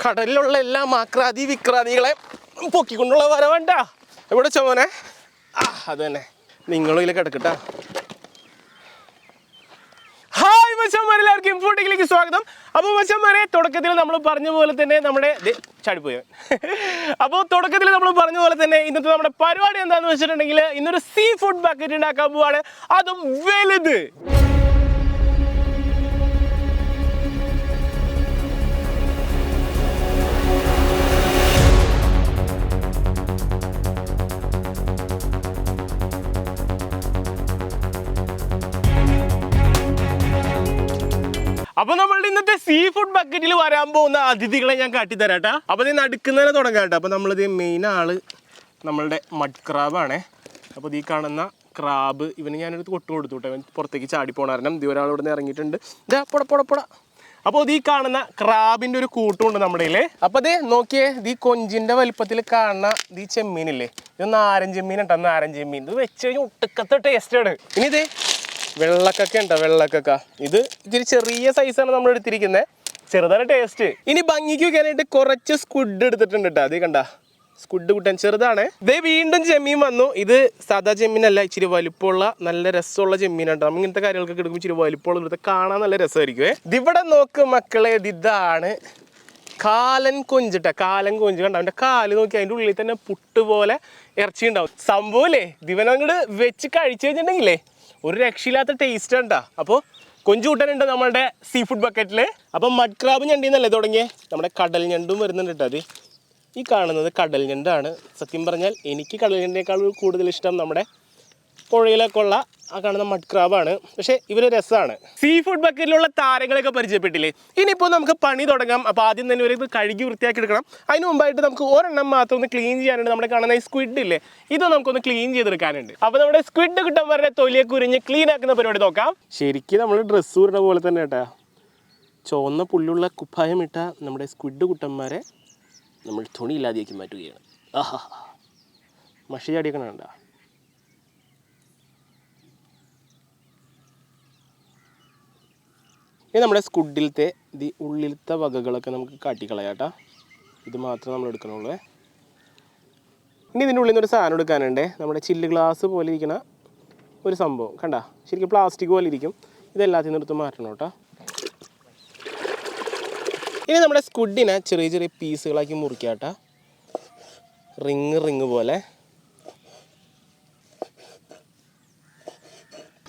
കടലിലുള്ള എല്ലാ മാക്രാതി വിക്രാതികളെ പൊക്കിക്കൊണ്ടുള്ള വരവേണ്ട. എവിടെ ചോനെ? അത് തന്നെ, നിങ്ങളും ഇതിൽ കിടക്കട്ടാ. ഹായ് മച്ചന്മാരെ, എല്ലാവർക്കും ഇൻഫോട്ടിക്കിലേക്ക് സ്വാഗതം. അപ്പോൾ മച്ചന്മാരെ, തുടക്കത്തിൽ നമ്മൾ പറഞ്ഞ പോലെ തന്നെ നമ്മുടെ ചാടിപ്പോയ അപ്പോൾ തുടക്കത്തിൽ നമ്മൾ പറഞ്ഞ പോലെ തന്നെ ഇന്നത്തെ നമ്മുടെ പരിപാടി എന്താണെന്ന് വെച്ചിട്ടുണ്ടെങ്കിൽ ഇന്നൊരു സീ ഫുഡ് ബക്കറ്റ് ഉണ്ടാക്കാൻ പോവാണ്. അതും വലുത്. അപ്പൊ നമ്മളുടെ ഇന്നത്തെ സീ ഫുഡ് ബക്കറ്റിൽ വരാൻ പോകുന്ന അതിഥികളെ ഞാൻ കാട്ടിത്തരാട്ടാ. അപ്പൊ ഇത് നടുക്കുന്നതിനെ തുടങ്ങാം കേട്ടോ. അപ്പൊ നമ്മളിത് മെയിൻ ആള് നമ്മളുടെ മഡ് ക്രാബാണേ. അപ്പോൾ ഈ കാണുന്ന ക്രാബ് ഇവന് ഞാനൊരു കൊട്ട് കൊടുത്തു കേട്ടോ. ഇവൻ പുറത്തേക്ക് ചാടി പോണ കാരണം ഇത് ഒരാൾ ഇവിടെ നിന്ന് ഇറങ്ങിയിട്ടുണ്ട്. ഇതാ പൊട. അപ്പോൾ ഈ കാണുന്ന ക്രാബിൻ്റെ ഒരു കൂട്ടുമുണ്ട് നമ്മുടെ കയ്യിൽ. അപ്പോൾ ഇത് നോക്കിയേ, ഈ കൊഞ്ചിൻ്റെ വലിപ്പത്തിൽ കാണുന്ന ഈ ചെമ്മീനില്ലേ, ഇത് നാരൻ ചെമ്മീൻ ഉണ്ടോ? നാരൻ ചെമ്മീൻ ഇത് വെച്ച് കഴിഞ്ഞാൽ ഒട്ടുക്കത്തെ ടേസ്റ്റാണ്. ഇനി ഇത് വെള്ളക്കൊക്കെ ഉണ്ടോ? വെള്ളക്കൊക്ക ഇത് ഇത്തിരി ചെറിയ സൈസാണ് നമ്മൾ എടുത്തിരിക്കുന്നത്. ചെറുതാണ് ടേസ്റ്റ്. ഇനി ഭംഗിക്ക് വെക്കാനായിട്ട് കുറച്ച് സ്ക്വിഡ് എടുത്തിട്ടുണ്ട് കേട്ടോ. അത് കണ്ട സ്ക്വിഡ് കൂട്ടാൻ ചെറുതാണ്. ഇതേ വീണ്ടും ചെമ്മീൻ വന്നു. ഇത് സാധാ ചെമ്മീനല്ല, ഇച്ചിരി വലിപ്പമുള്ള നല്ല രസമുള്ള ചെമ്മീനാണ്. നമ്മൾ ഇങ്ങനത്തെ കാര്യങ്ങളൊക്കെ എടുക്കുമ്പോൾ ഇച്ചിരി വലിപ്പമുള്ള ഇവിടുത്തെ കാണാൻ നല്ല രസമായിരിക്കുമേ. ഇതിവിടെ നോക്ക് മക്കളെ, ഇതാണ് കാലൻ കൊഞ്ചിട്ട. കാലൻ കൊഞ്ച് കണ്ട, അവൻ്റെ കാല് നോക്കി അതിൻ്റെ ഉള്ളിൽ തന്നെ പുട്ട് പോലെ ഇറച്ചി ഉണ്ടാവും. സംഭവല്ലേ, ദിവനങ്ങോട്ട് വെച്ച് കഴിച്ചു കഴിഞ്ഞിട്ടുണ്ടെങ്കിലേ ഒരു രക്ഷയില്ലാത്ത ടേസ്റ്റ് ഉണ്ടാ. അപ്പോൾ കൊഞ്ച് കൂട്ടാനുണ്ട് നമ്മളുടെ സീ ഫുഡ് ബക്കറ്റിൽ. അപ്പം മഡ് ക്രാബ് ഞണ്ടിന്നല്ലേ തുടങ്ങിയേ, നമ്മുടെ കടൽ ഞണ്ടും വരുന്നുണ്ട് കേട്ടോ. അത് ഈ കാണുന്നത് കടൽ ഞണ്ടാണ്. സത്യം പറഞ്ഞാൽ എനിക്ക് കടൽ ഞണ്ടിനേക്കാൾ കൂടുതൽ ഇഷ്ടം നമ്മുടെ പുഴയിലൊക്കെ ഉള്ള ആ കാണുന്ന മഡ് ക്രാബാണ്. പക്ഷേ ഇവര് രസമാണ്. സീ ഫുഡ് ബക്കറ്റിലുള്ള താരങ്ങളൊക്കെ പരിചയപ്പെട്ടില്ലേ. ഇനിയിപ്പോൾ നമുക്ക് പണി തുടങ്ങാം. അപ്പോൾ ആദ്യം തന്നെ ഒരു കഴുകി വൃത്തിയാക്കി എടുക്കണം. അതിന് മുമ്പായിട്ട് നമുക്ക് ഒരെണ്ണം മാത്രം ഒന്ന് ക്ലീൻ ചെയ്യാനുണ്ട്. നമ്മുടെ കാണുന്ന ഈ സ്ക്വിഡ് ഇല്ലേ, ഇത് നമുക്കൊന്ന് ക്ലീൻ ചെയ്തെടുക്കാനുണ്ട്. അപ്പോൾ നമ്മുടെ സ്ക്വിഡ് കിട്ടുന്നവരുടെ തൊലിയെ കുരിഞ്ഞ് ക്ലീൻ ആക്കുന്ന പരിപാടി നോക്കാം. ശരിക്കും നമ്മൾ ഡ്രസ്സ് ഇടുന്ന പോലെ തന്നെ കേട്ടാ. ചുവന്ന പുല്ലുള്ള കുപ്പായം ഇട്ട നമ്മുടെ സ്ക്വിഡ് കുട്ടന്മാരെ നമ്മൾ തുണി ഇല്ലാതെയാക്കി മാറ്റുകയാണ്. ആഹാ, മഷി ചാടിയൊക്കെ വേണ്ട. ഇനി നമ്മുടെ സ്ക്വിഡിലത്തെ ഉള്ളിലത്തെ വകകളൊക്കെ നമുക്ക് കാട്ടിക്കളയാട്ടാ. ഇത് മാത്രമേ നമ്മൾ എടുക്കണുള്ളൂ. ഇനി ഇതിൻ്റെ ഉള്ളിൽ നിന്നൊരു സാധനം എടുക്കാനുണ്ട്. നമ്മുടെ ചില്ല് ഗ്ലാസ് പോലെ ഇരിക്കുന്ന ഒരു സംഭവം കണ്ട, ശരിക്കും പ്ലാസ്റ്റിക് പോലെ ഇരിക്കും. ഇതെല്ലാത്തിൽ നിന്ന് എടുത്ത് മാറ്റണം കേട്ടോ. ഇനി നമ്മുടെ സ്ക്വിഡിനെ ചെറിയ ചെറിയ പീസുകളാക്കി മുറിക്കാട്ടാ, റിങ് പോലെ.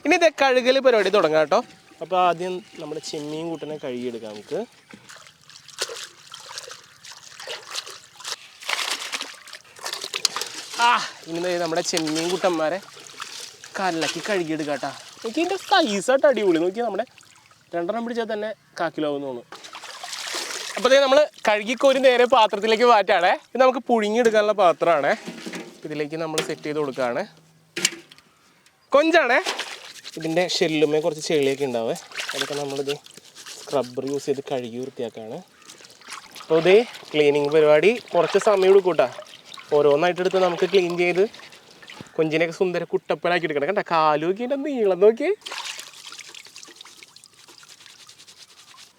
ഇനി ഇത് കഴുകൽ പരിപാടി തുടങ്ങാം കേട്ടോ. അപ്പോൾ ആദ്യം നമ്മുടെ ചെമ്മീൻ കൂട്ടനെ കഴുകിയെടുക്കാം നമുക്ക്. ഇനി നമ്മുടെ ചെമ്മീൻ കൂട്ടന്മാരെ കല്ലക്കി കഴുകിയെടുക്കാം കേട്ടോ. നോക്കി ഇതിൻ്റെ സൈസായിട്ട് അടിപൊളി. നോക്കി നമ്മുടെ 2 പിടിച്ചാൽ തന്നെ 1 കിലോ ആവുമെന്ന് തോന്നുന്നു. അപ്പോൾ നമ്മൾ കഴുകിക്കോരി നേരെ പാത്രത്തിലേക്ക് മാറ്റാണേ. ഇത് നമുക്ക് പുഴുങ്ങിയെടുക്കാനുള്ള പാത്രമാണ്. ഇതിലേക്ക് നമ്മൾ സെറ്റ് ചെയ്ത് കൊടുക്കുകയാണ്. കൊഞ്ചാണേ. ഇതിൻ്റെ ഷെല്ലുമേ കുറച്ച് ചെളിയൊക്കെ ഉണ്ടാവേ. അതൊക്കെ നമ്മളിത് സ്ക്രബ്ബർ യൂസ് ചെയ്ത് കഴുകി വൃത്തിയാക്കുകയാണ്. അപ്പോൾ ഇതേ ക്ലീനിങ് പരിപാടി കുറച്ച് സമയം എടുക്കൂട്ടാ. ഓരോന്നായിട്ടെടുത്ത് നമുക്ക് ക്ലീൻ ചെയ്ത് കൊഞ്ചിനെയൊക്കെ സുന്ദര കുട്ടപ്പനാക്കി എടുക്കണം. കണ്ട കാല് നോക്കി എൻ്റെ നീളം നോക്കി.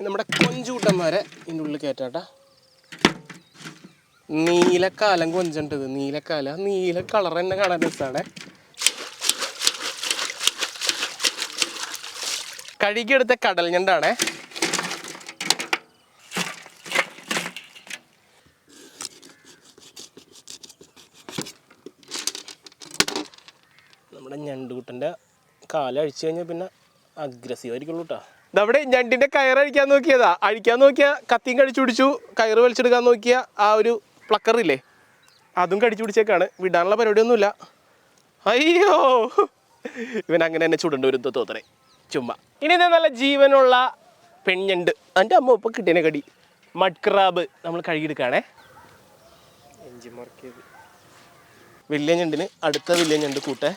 നമ്മുടെ കൊഞ്ചൂട്ടന്മാരെ ഇതിൻ്റെ ഉള്ളിൽ കയറ്റാട്ടാ. നീലക്കാലം കൊഞ്ചുണ്ടത്. നീല കളർ തന്നെ കാണാൻ രസമാണ്. കഴുകിയെടുത്ത കടൽ ഞണ്ടാണേ. നമ്മുടെ ഞണ്ടുകൂട്ടൻ്റെ കാല് അഴിച്ചു കഴിഞ്ഞാൽ പിന്നെ അഗ്രസീവ് ആയിരിക്കുള്ളൂ കേട്ടോ. ഇതവിടെ ഞണ്ടിൻ്റെ കയറഴിക്കാൻ നോക്കിയതാ. അഴിക്കാൻ നോക്കിയാൽ കത്തിയും കടിച്ചു പിടിച്ചു. കയറ് വലിച്ചെടുക്കാൻ നോക്കിയ ആ ഒരു പ്ലക്കറില്ലേ, അതും കടിച്ചു പിടിച്ചേക്കാണ്. വിടാനുള്ള പരിപാടിയൊന്നുമില്ല. അയ്യോ, ഇവൻ അങ്ങനെ തന്നെ ചുടേണ്ടി വരും തോന്നണേ ചുമ്മാ. ഇനി ഇത് നല്ല ജീവനുള്ള പെൺഞണ്ട്. എൻ്റെ അമ്മ ഒപ്പം കിട്ടിയതിനെ കടി മഡ് ക്രാബ് നമ്മൾ കഴുകിയെടുക്കുകയാണേ. വലിയ ഞണ്ടിന് അടുത്ത വലിയ ഞണ്ട് കൂട്ടെ.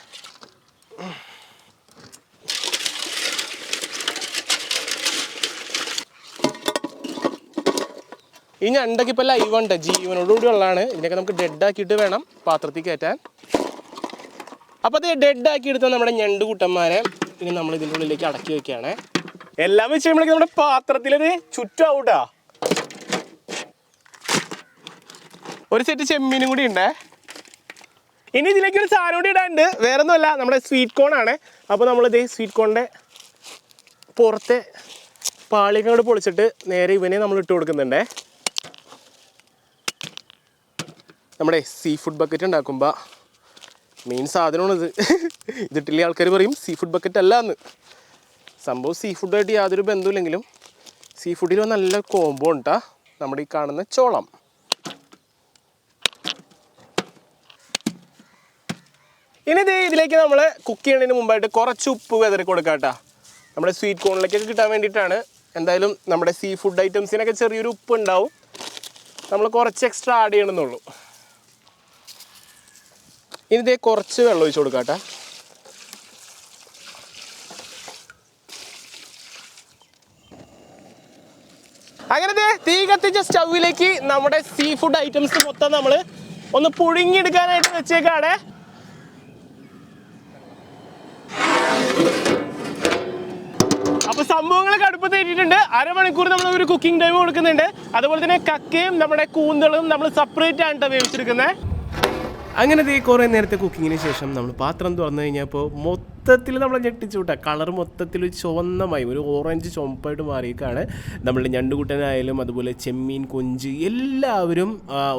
ഈ ഞണ്ടൊക്കെ ഇപ്പോൾ ലൈവുണ്ട്, ജീവനോടുകൂടി ഉള്ളതാണ്. ഇതിനൊക്കെ നമുക്ക് ഡെഡാക്കിയിട്ട് വേണം പാത്രത്തിൽ കയറ്റാൻ. അപ്പോൾ അത് ഡെഡാക്കി എടുത്ത നമ്മുടെ ഞണ്ട് കൂട്ടന്മാരെ ഇനി നമ്മൾ ഇതിൻ്റെ ഉള്ളിലേക്ക് അടക്കി വെക്കുകയാണ്. എല്ലാം വെച്ച് കഴിയുമ്പോഴേക്കും നമ്മുടെ പാത്രത്തിലത് ചുറ്റാവൂട്ടാ. ഒരു സെറ്റ് ചെമ്മീനും കൂടി ഉണ്ട്. ഇനി ഇതിലേക്ക് ഒരു സാധനം കൂടി ഇടാണ്ട്, വേറെ ഒന്നുമല്ല, നമ്മുടെ സ്വീറ്റ് കോൺ ആണ്. അപ്പോൾ നമ്മളിത് സ്വീറ്റ് കോണിൻ്റെ പുറത്തെ പാളിയൊക്കെ കൂടെ പൊളിച്ചിട്ട് നേരെ ഇവനെ നമ്മൾ ഇട്ട് കൊടുക്കുന്നുണ്ടേ. നമ്മുടെ സീ ഫുഡ് ബക്കറ്റ് ഉണ്ടാക്കുമ്പോൾ മെയിൻ സാധനമാണിത്. ഇതിട്ടില്ലേ ആൾക്കാർ പറയും സീ ഫുഡ് ബക്കറ്റ് അല്ല എന്ന്. സംഭവം സീ ഫുഡായിട്ട് യാതൊരു ബന്ധമില്ലെങ്കിലും സീ ഫുഡിൽ നല്ല കോംബോ ഉണ്ടാ നമ്മുടെ ഈ കാണുന്ന ചോളം. ഇനി ഇതിലേക്ക് നമ്മൾ കുക്ക് ചെയ്യുന്നതിന് മുമ്പായിട്ട് കുറച്ച് ഉപ്പ് വെതറി കൊടുക്കാം കേട്ടോ. നമ്മുടെ സ്വീറ്റ് കോണിലേക്കൊക്കെ കിട്ടാൻ വേണ്ടിയിട്ടാണ്. എന്തായാലും നമ്മുടെ സീ ഫുഡ് ഐറ്റംസിനൊക്കെ ചെറിയൊരു ഉപ്പ് ഉണ്ടാവും, നമ്മൾ കുറച്ച് എക്സ്ട്രാ ആഡ് ചെയ്യണമെന്നുള്ളൂ. ഇനി കുറച്ച് വെള്ളം ഒഴിച്ച് കൊടുക്കാം കേട്ടോ. അങ്ങനെ തീ കത്തിച്ച സ്റ്റൗവിലേക്ക് നമ്മുടെ സീ ഫുഡ് ഐറ്റംസ് മൊത്തം നമ്മൾ ഒന്ന് പുഴുങ്ങിയെടുക്കാനായിട്ട് വെച്ചേക്കാണ്. അപ്പോൾ സംഭവങ്ങളൊക്കെ അടുപ്പത്ത് ഇട്ടിട്ടുണ്ട്. അരമണിക്കൂർ നമ്മൾ ഒരു കുക്കിംഗ് ടൈം കൊടുക്കുന്നുണ്ട്. അതുപോലെ തന്നെ കക്കയും നമ്മുടെ കൂന്തളും നമ്മൾ സെപ്പറേറ്റ് ആണ് വേവിച്ചെടുക്കുന്നത്. അങ്ങനെ കുറേ നേരത്തെ കുക്കിങ്ങിന് ശേഷം നമ്മൾ പാത്രം തുറന്നു കഴിഞ്ഞപ്പോൾ മൊത്തത്തിൽ നമ്മൾ ഞെട്ടിച്ചു വിട്ടാൽ കളർ മൊത്തത്തിൽ ചുവന്നമായി ഒരു ഓറഞ്ച് ചുവപ്പായിട്ട് മാറിയേക്കാണ്. നമ്മളുടെ ഞണ്ടുകൂട്ടനായാലും അതുപോലെ ചെമ്മീൻ, കൊഞ്ച് എല്ലാവരും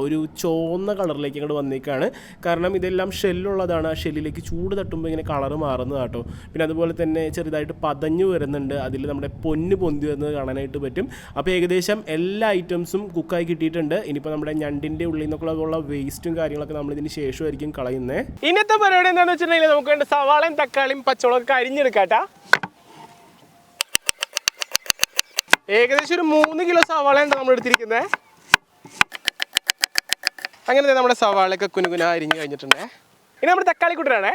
ഒരു ചുവന്ന കളറിലേക്ക് അങ്ങോട്ട് വന്നേക്കാണ്. കാരണം ഇതെല്ലാം ഷെല്ലുള്ളതാണ്. ആ ഷെല്ലിലേക്ക് ചൂട് തട്ടുമ്പോൾ ഇങ്ങനെ കളർ മാറുന്നത് കേട്ടോ. പിന്നെ അതുപോലെ തന്നെ ചെറുതായിട്ട് പതഞ്ഞു വരുന്നുണ്ട്. അതിൽ നമ്മുടെ പൊന്ന് പൊന്തി വരുന്നത് കാണാനായിട്ട് പറ്റും. അപ്പോൾ ഏകദേശം എല്ലാ ഐറ്റംസും കുക്കായി കിട്ടിയിട്ടുണ്ട്. ഇനിയിപ്പോൾ നമ്മുടെ ഞണ്ടിൻ്റെ ഉള്ളിൽ നിന്നൊക്കെ ഉള്ള വേസ്റ്റും കാര്യങ്ങളൊക്കെ നമ്മളിതിന് ശേഷമായിരിക്കും കളയുന്നത്. ഇന്നത്തെ പരിപാടി എന്താണെന്ന് വെച്ചിട്ടുണ്ടെങ്കിൽ നമുക്ക് വേണ്ട സവാളയും തക്കാളിയും പച്ചമുളകൊക്കെ അരിഞ്ഞെടുക്കാട്ടാ. ഏകദേശം ഒരു 3 കിലോ സവാളയാണ് നമ്മൾ എടുത്തിരിക്കുന്നത്. അങ്ങനെ നമ്മുടെ സവാളയൊക്കെ കുനുകുന അരിഞ്ഞ് കഴിഞ്ഞിട്ടുണ്ട്. ഇനി നമ്മുടെ തക്കാളി കൂട്ടരാണേ.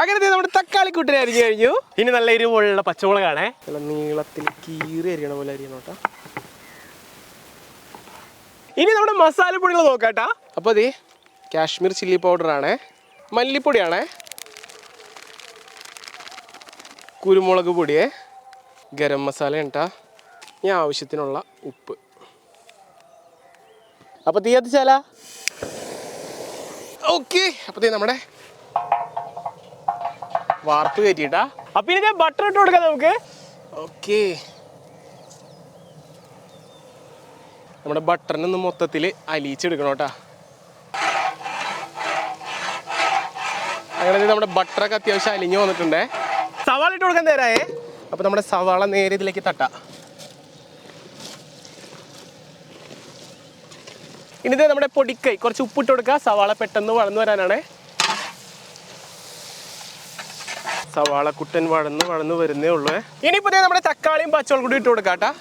അങ്ങനെ നമ്മുടെ തക്കാളി കൂട്ടരെ അരിഞ്ഞു കഴിഞ്ഞു. ഇനി നല്ല എരിവുള്ള പച്ചമുളകാണേ. നല്ല നീളത്തിൽ കീറി അരിയണ പോലെ അരിയണം കേട്ടോ. ഇനി നമ്മുടെ മസാലപ്പൊടികൾ നോക്കാട്ടാ. അപ്പോൾ അതേ കാശ്മീർ ചില്ലി പൗഡറാണ്, മല്ലിപ്പൊടിയാണേ, കുരുമുളക് പൊടിയേ, ഗരം മസാല ഉണ്ടാ, ഇനി ആവശ്യത്തിനുള്ള ഉപ്പ്. അപ്പോൾ തീ കത്തിച്ചാല. ഓക്കെ, അപ്പോൾ നമ്മുടെ വാർപ്പ് കയറ്റിട്ടാ. അപ്പൊ ഇനി ബട്ടർ ഇട്ട് കൊടുക്കാം നമുക്ക്. ഓക്കെ, നമ്മുടെ ബട്ടറിനൊന്ന് മൊത്തത്തിൽ അലിയിച്ചെടുക്കണം കേട്ടാ. അങ്ങനെ നമ്മുടെ ബട്ടറൊക്കെ അത്യാവശ്യം അലിഞ്ഞു വന്നിട്ടുണ്ടേ. സവാള ഇട്ട് കൊടുക്കാൻ നേരായേ. അപ്പൊ നമ്മുടെ സവാള നേരെ ഇതിലേക്ക് തട്ടാം. ഇനി നമ്മുടെ പൊടിക്കൈ കുറച്ച് ഉപ്പിട്ട് കൊടുക്കുക. സവാള പെട്ടെന്ന് വഴന്നു വരാനാണ്. സവാള കുട്ടൻ വഴന്ന് വരുന്നേ ഉള്ളൂ. ഇനിയിപ്പോ നമ്മുടെ തക്കാളിയും പച്ചമുളകും കൂടി ഇട്ട് കൊടുക്കാട്ടാ.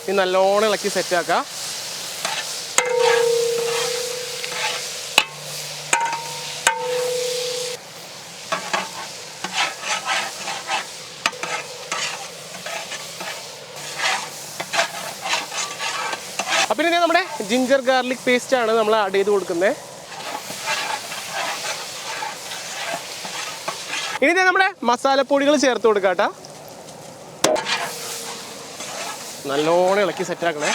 ഇത് നല്ലോണം ഇളക്കി സെറ്റാക്കാം. അപ്പൊ ഇനി നമ്മുടെ ജിഞ്ചർ ഗാർലിക് പേസ്റ്റ് ആണ് നമ്മൾ ആഡ് ചെയ്ത് കൊടുക്കുന്നത്. ഇനി നമ്മുടെ മസാലപ്പൊടികൾ ചേർത്ത് കൊടുക്കാട്ടാ. നല്ലോണം ഇളക്കി സെറ്റാക്കണേ.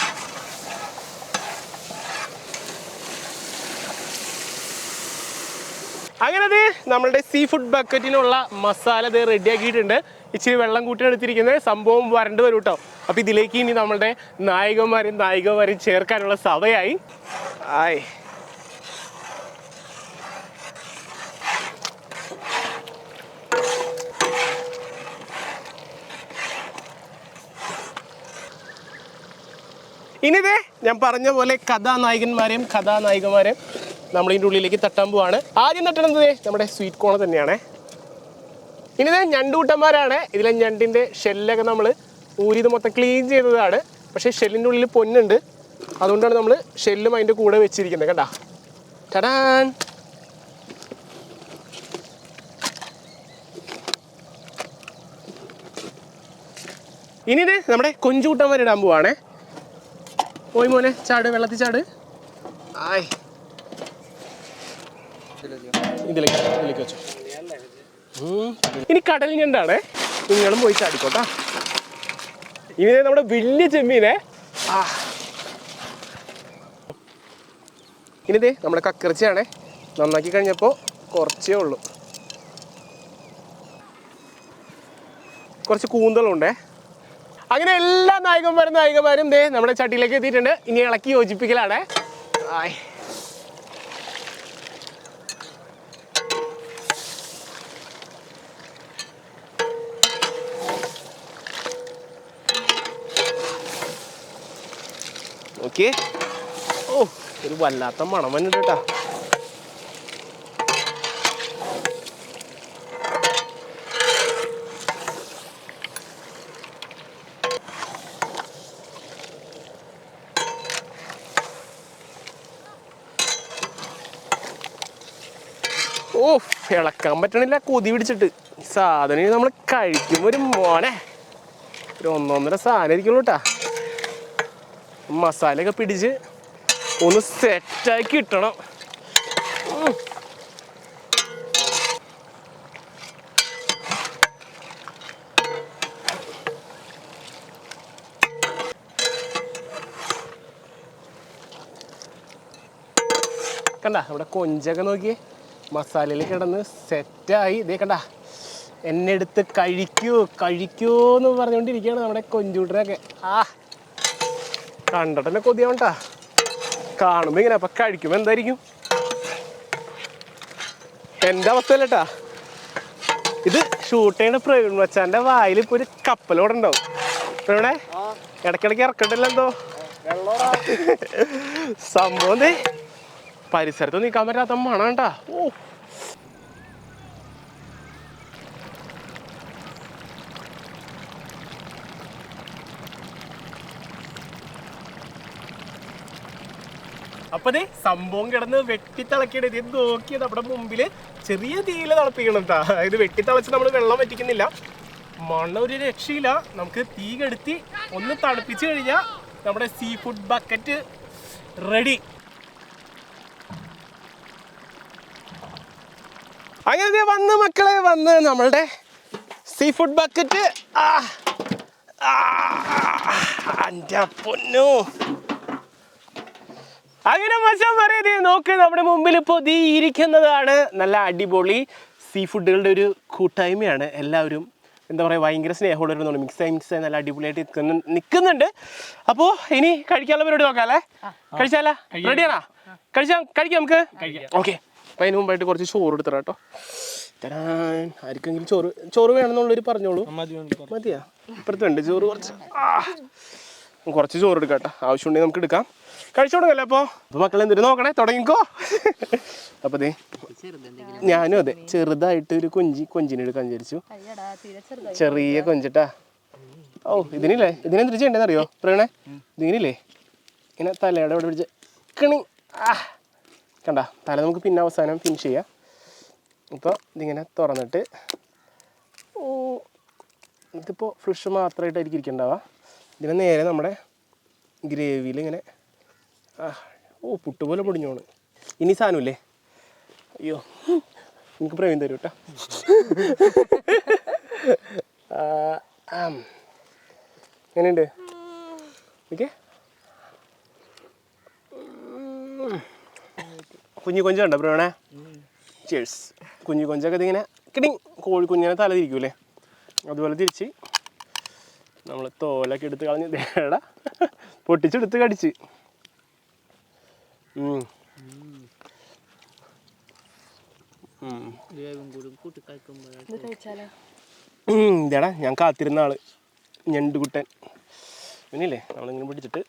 അങ്ങനെ നമ്മളുടെ സീ ഫുഡ് ബക്കറ്റിനുള്ള മസാല റെഡി ആക്കിയിട്ടുണ്ട്. ഇച്ചിരി വെള്ളം കൂട്ടിയെടുത്തിരിക്കുന്നത്. സംഭവം വരണ്ട് വരും കേട്ടോ. അപ്പോൾ ഇതിലേക്ക് ഇനി നമ്മളുടെ നായികമാരെയും ചേർക്കാനുള്ള സമയമായി. ആയി ഇനിതേ ഞാൻ പറഞ്ഞ പോലെ കഥാനായികന്മാരെയും നമ്മളിതിൻ്റെ ഉള്ളിലേക്ക് തട്ടാൻ പോവാണ്. ആദ്യം തട്ടണത് നമ്മുടെ സ്വീറ്റ് കോൺ തന്നെയാണ്. ഇനിതേ ഞണ്ടുകൂട്ടന്മാരാണ്. ഇതിലെ ഞണ്ടിൻ്റെ ഷെല്ലൊക്കെ നമ്മൾ ഊരിത് മൊത്തം ക്ലീൻ ചെയ്തതാണ്. പക്ഷേ ഷെല്ലിൻ്റെ ഉള്ളിൽ പൊന്നുണ്ട്. അതുകൊണ്ടാണ് നമ്മൾ ഷെല്ലും അതിൻ്റെ കൂടെ വെച്ചിരിക്കുന്നത്. കണ്ടാ, ടടാൻ. ഇനിത് നമ്മുടെ കൊഞ്ചുകൂട്ടന്മാരിടാൻ പോവാണേ. പോയി മോനെ, ചാട്, വെള്ളത്തിൽ ചാട്. ആയ് ഇതിലേക്ക് വെച്ചോ. ഇനി കടൽ ഞണ്ടാണേ, നിങ്ങളും പോയി ചാടിക്കോട്ടാ. ഇനി നമ്മുടെ വലിയ ചെമ്മീനെ. ഇനിതേ നമ്മുടെ കക്കിറച്ചിയാണേ. നന്നാക്കി കഴിഞ്ഞപ്പോൾ കുറച്ചേ ഉള്ളൂ, കുറച്ച് കൂന്തളുണ്ടേ. അങ്ങനെ എല്ലാ നായികന്മാരും ദേ നമ്മുടെ ചട്ടിയിലേക്ക് എത്തിയിട്ടുണ്ട്. ഇനി ഇളക്കി യോജിപ്പിക്കലാണേ. ആയ് ഓക്കെ. ഓ, ഒരു വല്ലാത്ത മണം വന്നിട്ട് കേട്ടാ. ഓ, ഇളക്കാൻ പറ്റണില്ല, കൊതി പിടിച്ചിട്ട്. സാധനം നമ്മൾ കഴിക്കുമ്പോൾ ഒരു മോനെ ഒരു ഒന്നൊന്നര സാധനം ഇരിക്കുള്ളൂ കേട്ടാ. മസാലയൊക്കെ പിടിച്ച് ഒന്ന് സെറ്റാക്കി കിട്ടണം. കണ്ട നമ്മുടെ കൊഞ്ചൊക്കെ നോക്കിയേ, മസാലയിൽ കിടന്ന് സെറ്റായി. ഇതേ കണ്ട, എന്നെ എടുത്ത് കഴിക്കൂ എന്ന് പറഞ്ഞുകൊണ്ടിരിക്കുകയാണ് നമ്മുടെ കൊഞ്ചൂട്ടനൊക്കെ. കണ്ടിട്ടെന്നെ കൊതിയാവണ്ടാ കാണുമ്പോൾ ഇങ്ങനെ. അപ്പം കഴിക്കുമ്പോൾ എന്തായിരിക്കും എൻ്റെ അവസ്ഥയല്ലേട്ടാ. ഇത് ഷൂട്ട് ചെയ്യുന്ന പ്രവീൺ മച്ചാൻ്റെ വായിൽ ഇപ്പോൾ ഒരു കപ്പലോടെ ഉണ്ടാവും. പ്രവീണേ, ഇടയ്ക്കിടയ്ക്ക് ഇറക്കണ്ടല്ലോ എന്തോ സംഭവം. പരിസരത്ത് നിൽക്കാൻ പറ്റാത്ത മണം കേട്ടാ. ഓ, അപ്പൊ സംഭവം കിടന്ന് വെട്ടിത്തിളക്കിയത്. ഇത് നോക്കിയത് നമ്മുടെ മുമ്പിൽ ചെറിയ തീയില് തിളപ്പിക്കണം കേട്ടാ. ഇത് വെട്ടിത്തിളച്ച് നമ്മൾ വെള്ളം വറ്റിക്കുന്നില്ല. മണ്ണ ഒരു രക്ഷയില്ല. നമുക്ക് തീ കെടുത്തി ഒന്ന് തണുപ്പിച്ച് കഴിഞ്ഞാൽ നമ്മുടെ സീ ഫുഡ് ബക്കറ്റ് റെഡി. അങ്ങനെ വന്ന് മക്കളെ, വന്ന് നമ്മളുടെ സീ ഫുഡ് ബക്കറ്റ്. എൻ്റെ പൊന്നു. അങ്ങനെ മച്ചാൻ പറയതേ നോക്ക്, നമ്മുടെ മുമ്പിൽ ഇപ്പോൾ ദീ ഇരിക്കുന്നതാണ് നല്ല അടിപൊളി സീ ഫുഡുകളുടെ ഒരു കൂട്ടായ്മയാണ്. എല്ലാവരും എന്താ പറയുക, ഭയങ്കര സ്നേഹമുള്ള വരുന്നുണ്ട്. മിക്സായി നല്ല അടിപൊളിയായിട്ട് നിൽക്കുന്നുണ്ട്. അപ്പോൾ ഇനി കഴിക്കാനുള്ള പരിപാടി നോക്കാം അല്ലേ? കഴിച്ചാലോ? റെഡിയാണോ? കഴിക്കാം നമുക്ക്. ഓക്കെ. അപ്പം അതിന് മുമ്പായിട്ട് കുറച്ച് ചോറ് എടുത്തറ കേട്ടോ. ആർക്കെങ്കിലും ചോറ് വേണമെന്നുള്ളവർ പറഞ്ഞോളൂ. മതിയാ? ഇപ്പുറത്തുണ്ട് ചോറ്. കുറച്ച് ചോറ് എടുക്കാം കേട്ടോ. ആവശ്യമുണ്ടെങ്കിൽ നമുക്ക് എടുക്കാം. കഴിച്ചു തുടങ്ങല്ലേ? അപ്പോൾ മക്കൾ എന്തിനു നോക്കണേ, തുടങ്ങിക്കോ. അപ്പോൾ ദേ ഞാനും അതെ ചെറുതായിട്ട് ഒരു കൊഞ്ചിനെ എടുക്കാൻ വിചാരിച്ചു. ചെറിയ കൊഞ്ചിട്ടാ. ഓ, ഇതിനെന്തിരി ചെയ്യണ്ടെന്ന് അറിയോ പ്രവീണേ? ഇതിനില്ലേ ഇങ്ങനെ തലയുടെ അവിടെ പിടിച്ച് കിണി. കണ്ട, തല നമുക്ക് പിന്നെ അവസാനം ഫിനിഷ് ചെയ്യാം. ഇപ്പോൾ ഇതിങ്ങനെ തുറന്നിട്ട്, ഇതിപ്പോൾ ഫ്രഷ് മാത്രമായിട്ടായിരിക്കും ഇരിക്കണ്ടാവുക. ഇതിനെ നേരെ നമ്മുടെ ഗ്രേവിയിൽ ഇങ്ങനെ. ഓ, പുട്ടുപോലെ പൊടിഞ്ഞോണ്. ഇനി സാധനമില്ലേ? അയ്യോ, എനിക്ക് പ്രവീൺ തരും കേട്ടോ. എങ്ങനെയുണ്ട്? ഓക്കെ. കുഞ്ഞു കൊഞ്ച് കണ്ടോ പ്രവീണേ? ചേഴ്സ്. കുഞ്ഞു കൊഞ്ചൊക്കെ ഇതിങ്ങനെ കിടി കോഴിക്കുഞ്ഞിനെ തല തിരിക്കൂലേ, അതുപോലെ തിരിച്ച് നമ്മൾ തോലൊക്കെ എടുത്ത് കളഞ്ഞ് ദേടാ പൊട്ടിച്ചെടുത്ത് കടിച്ച്. ഇതേടാ ഞാൻ കാത്തിരുന്ന ആള് ഞണ്ടുകുട്ടൻ. പിന്നില്ലേ നമ്മളിങ്ങനെ പിടിച്ചിട്ട്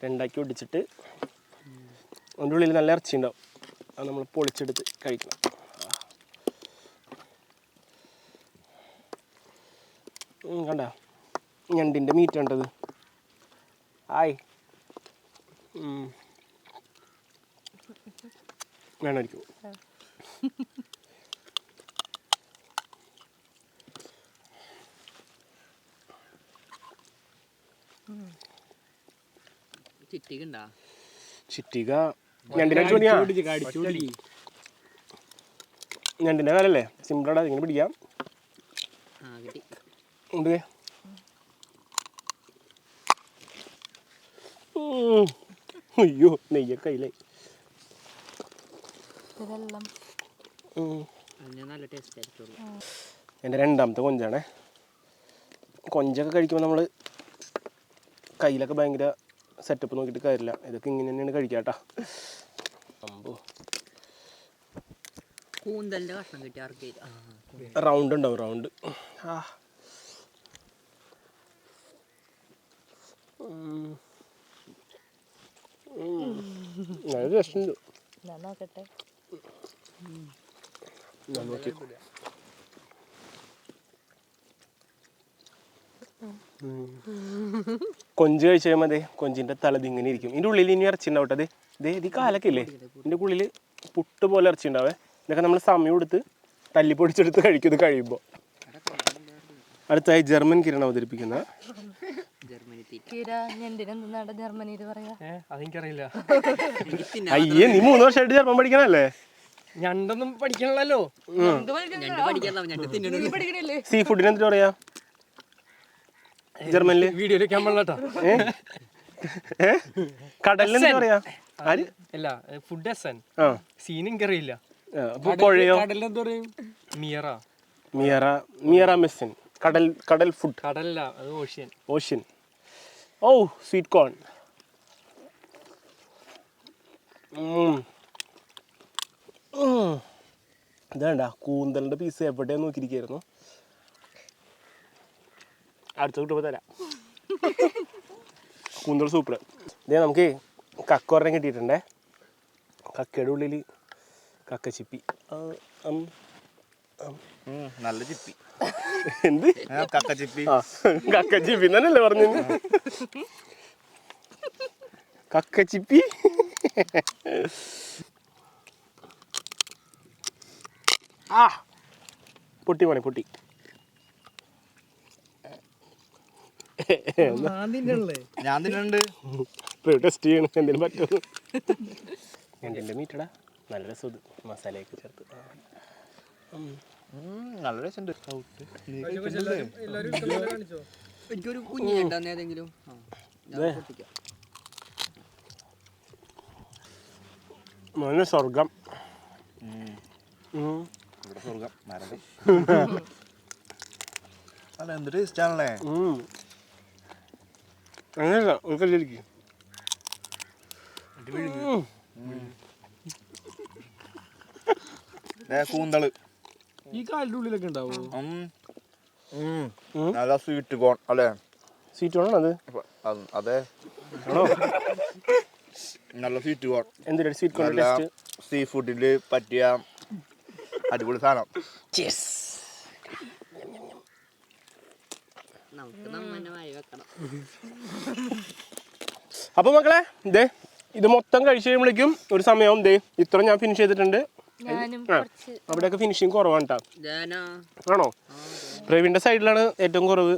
രണ്ടാക്കി ഒടിച്ചിട്ട് അതിൻ്റെ ഉള്ളിൽ നല്ല ഇറച്ചി ഉണ്ടാവും. അത് നമ്മൾ പൊളിച്ചെടുത്ത് കഴിക്കണം. കണ്ട, ഞണ്ടിൻ്റെ മീറ്റ് കണ്ടത്. ആയി വേണമായിരിക്കും. ചിറ്റിക ഞണ്ടിൻ്റെ കാലല്ലേ സിമ്പിളാണ്, ഇങ്ങനെ പിടിക്കാം. ഉണ്ട് അയ്യോ നെയ്യൊക്കെ കയ്യിലായി. എൻ്റെ രണ്ടാമത്തെ കൊഞ്ചാണേ. കൊഞ്ചൊക്കെ കഴിക്കുമ്പോൾ നമ്മൾ കയ്യിലൊക്കെ ഭയങ്കര സെറ്റപ്പ് നോക്കിയിട്ട് കാര്യമില്ല, ഇതൊക്കെ ഇങ്ങനെ തന്നെയാണ് കഴിക്കാട്ടാ. റൗണ്ട് ഉണ്ടാവും, റൗണ്ട്. നല്ല രസമുണ്ട്. കൊഞ്ച് കഴിച്ച് കഴിയുമ്പോൾ അതെ കൊഞ്ചിൻ്റെ തലത് ഇങ്ങനെ ഇരിക്കും. ഇതിൻ്റെ ഉള്ളിൽ ഇനി ഇറച്ചി ഉണ്ടാവട്ടെ. അതെ ഇതേ ഇത് കാലൊക്കെ ഇല്ലേ, ഇതിൻ്റെ ഉള്ളിൽ പുട്ട് പോലെ ഇറച്ചി ഉണ്ടാവേ. ഇതൊക്കെ നമ്മൾ സമയം എടുത്ത് തല്ലിപ്പൊടിച്ചെടുത്ത് കഴിക്കും ഇത് കഴിയുമ്പോൾ. അടുത്തായി ജർമ്മൻ കിരൺ അവതരിപ്പിക്കുന്ന അയ്യേ നീ 3 വർഷമായിട്ട് ജർമ്മൻ പഠിക്കണല്ലേ? ഞണ്ടൊന്നും പഠിക്കണല്ലോ. സീ ഫുഡിന് എന്തിനാ പറയാ ജർമ്മനില്? വീഡിയോയിലേക്കാൻ പാടില്ലാട്ടോ. കടലിന് എന്താ പറയാ? അല്ല ഫുഡ് എസൻ സീൻ എനിക്കറിയില്ല. പുഴയോ? കടലെന്താ പറയും? മിയറ മിയറ മെസ്സിൻ. കടൽ ഫുഡ്. കടലല്ല, അത് ഓഷ്യൻ. ഓഷ്യൻ. ഓ സ്വീറ്റ് കോൺ. ഇതാണ്ട കൂന്തലിൻ്റെ പീസ് എവിടെ നോക്കിയിരിക്കായിരുന്നു. അടുത്ത കിട്ടുമ്പോൾ തരാം. കൂന്തൽ സൂപ്പർ. ഇതേ നമുക്ക് കക്ക ഒരെണ്ണം കിട്ടിയിട്ടുണ്ടേ. കക്കയുടെ ഉള്ളിൽ കക്കച്ചിപ്പി. നല്ല ചിപ്പി. എന്ത് കക്കച്ചിപ്പി? കക്കച്ചിപ്പി എന്നല്ലേ പറഞ്ഞു? കക്കച്ചിപ്പി. പൊട്ടി പോണേ പൊട്ടി. ഞാൻ തിന്നുണ്ട്. ടെസ്റ്റ് ചെയ്യണം എന്തിനും പറ്റുമോ. ഞണ്ടിൻ്റെ മീറ്റടാ നല്ല രസം. മസാലയൊക്കെ ചേർത്ത് നല്ല രസമുണ്ട്. എനിക്കൊരു കുഞ്ഞുണ്ടായിരുന്നു ഏതെങ്കിലും. നല്ല സ്വർഗം. ഇവിടെ സ്വർഗം നരകം. അല്ല എന്ത് ടേസ്റ്റ് ആണല്ലേ. അങ്ങനെയല്ല ഒരു കല്ലിരിക്കും. കൂന്തള് ഈ കാലിന്റെ ഉള്ളിലൊക്കെ ഉണ്ടാവോ? നല്ല സ്വീറ്റ് കോൺ അല്ലേ? സ്വീറ്റ് കോൺ അത് അതെ നല്ല സ്വീറ്റ് കോൺ. എന്തിനാ സ്വീറ്റ് കോൺ? സീ ഫുഡിൽ പറ്റിയ അടിപൊളി സാധനം. അപ്പൊ മക്കളെ ഇതേ ഇത് മൊത്തം കഴിച്ചു കഴിയുമ്പോഴേക്കും ഒരു സമയവും ദേ ഇത്ര ഞാൻ ഫിനിഷ് ചെയ്തിട്ടുണ്ട്. അവിടെയൊക്കെ ഫിനിഷിങ് കുറവാണ് കേട്ടോ. ആണോ? പ്രവീണിന്റെ സൈഡിലാണ് ഏറ്റവും കുറവ്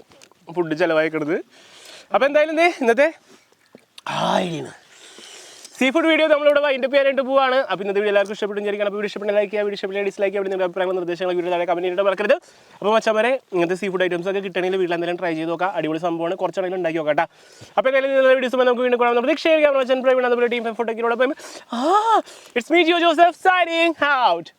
ഫുഡ് ചിലവായിക്കണത്. അപ്പൊ എന്തായാലും ദേ ഇന്നത്തെ സീ ഫുഡ് വീഡിയോ നമ്മളിവിടെ വൈൻഡപ്പ് ചെയ്യാനായിട്ട് പോവാണ്. അപ്പോൾ ഇന്നത്തെ വീഡിയോ എല്ലാവർക്കും ഇഷ്ടപ്പെട്ടു വിചാരിക്കണം. അപ്പോൾ വീഡിയോ ഇഷ്ടപ്പെട്ട ലൈക്ക് ചെയ്യുക, വീഡിയോ ഇഷ്ടപ്പെട്ട ഡിസ്ലൈക്ക് ചെയ്യുക. നിങ്ങളുടെ അഭിപ്രായങ്ങളും നിർദ്ദേശങ്ങളും വീഡിയോ താഴെ കമന്റ് ചെയ്തിട്ട് മറക്കരുത്. അപ്പോൾ മച്ചാമാരെ ഇങ്ങനത്തെ സീ ഫുഡ് ഐറ്റംസ് ഒക്കെ കിട്ടണമെങ്കിൽ വീട്ടിൽ എന്തെങ്കിലും ട്രൈ ചെയ്ത് നോക്കാം. അടിപൊളി സംഭവമാണ്. കുറച്ചാണെങ്കിലും ഉണ്ടാക്കി നോക്കാം കേട്ടോ. അപ്പോൾ എന്തായാലും വീഡിയോസ് നമുക്ക് വീണ്ടും കാണാം. പ്രതീക്ഷ ചെയ്യാം. പ്രവീൺ അതുപോലെ ടീം ഫുഡൊക്കെ it's me Jio Joseph signing out.